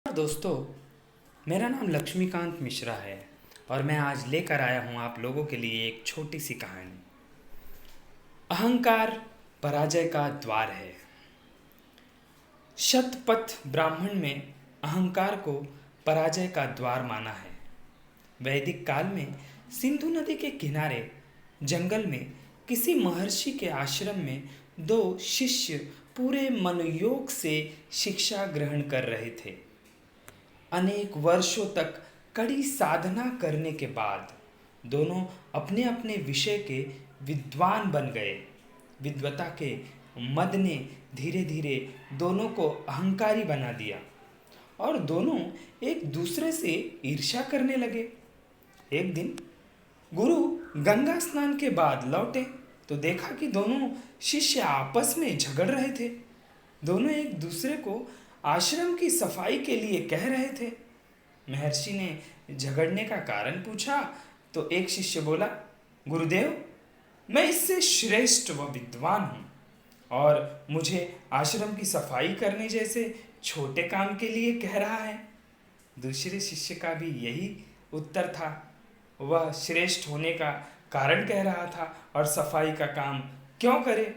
दोस्तों, मेरा नाम लक्ष्मीकांत मिश्रा है और मैं आज लेकर आया हूँ आप लोगों के लिए एक छोटी सी कहानी। अहंकार पराजय का द्वार है। शतपथ ब्राह्मण में अहंकार को पराजय का द्वार माना है। वैदिक काल में सिंधु नदी के किनारे जंगल में किसी महर्षि के आश्रम में दो शिष्य पूरे मनोयोग से शिक्षा ग्रहण कर रहे थे। अनेक वर्षों तक कड़ी साधना करने के बाद दोनों अपने अपने विषय के विद्वान बन गए। विद्वता के मद ने धीरे धीरे दोनों को अहंकारी बना दिया और दोनों एक दूसरे से ईर्ष्या करने लगे। एक दिन गुरु गंगा स्नान के बाद लौटे तो देखा कि दोनों शिष्य आपस में झगड़ रहे थे। दोनों एक दूसरे को आश्रम की सफाई के लिए कह रहे थे। महर्षि ने झगड़ने का कारण पूछा तो एक शिष्य बोला, गुरुदेव, मैं इससे श्रेष्ठ व विद्वान हूँ और मुझे आश्रम की सफाई करने जैसे छोटे काम के लिए कह रहा है। दूसरे शिष्य का भी यही उत्तर था। वह श्रेष्ठ होने का कारण कह रहा था और सफाई का काम क्यों करे।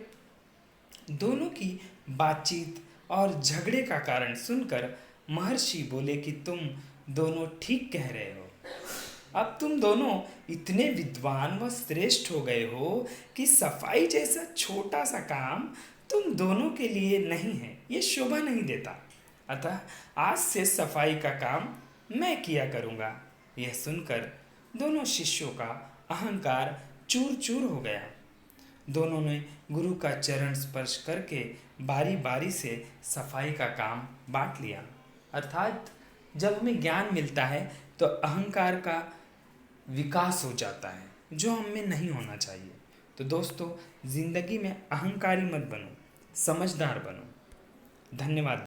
दोनों की बातचीत और झगड़े का कारण सुनकर महर्षि बोले कि तुम दोनों ठीक कह रहे हो। अब तुम दोनों इतने विद्वान व श्रेष्ठ हो गए हो कि सफाई जैसा छोटा सा काम तुम दोनों के लिए नहीं है, ये शोभा नहीं देता। अतः आज से सफाई का काम मैं किया करूँगा। यह सुनकर दोनों शिष्यों का अहंकार चूर चूर हो गया। दोनों ने गुरु का चरण स्पर्श करके बारी बारी से सफाई का काम बांट लिया। अर्थात जब हमें ज्ञान मिलता है तो अहंकार का विकास हो जाता है, जो हमें नहीं होना चाहिए। तो दोस्तों, ज़िंदगी में अहंकारी मत बनो, समझदार बनो। धन्यवाद।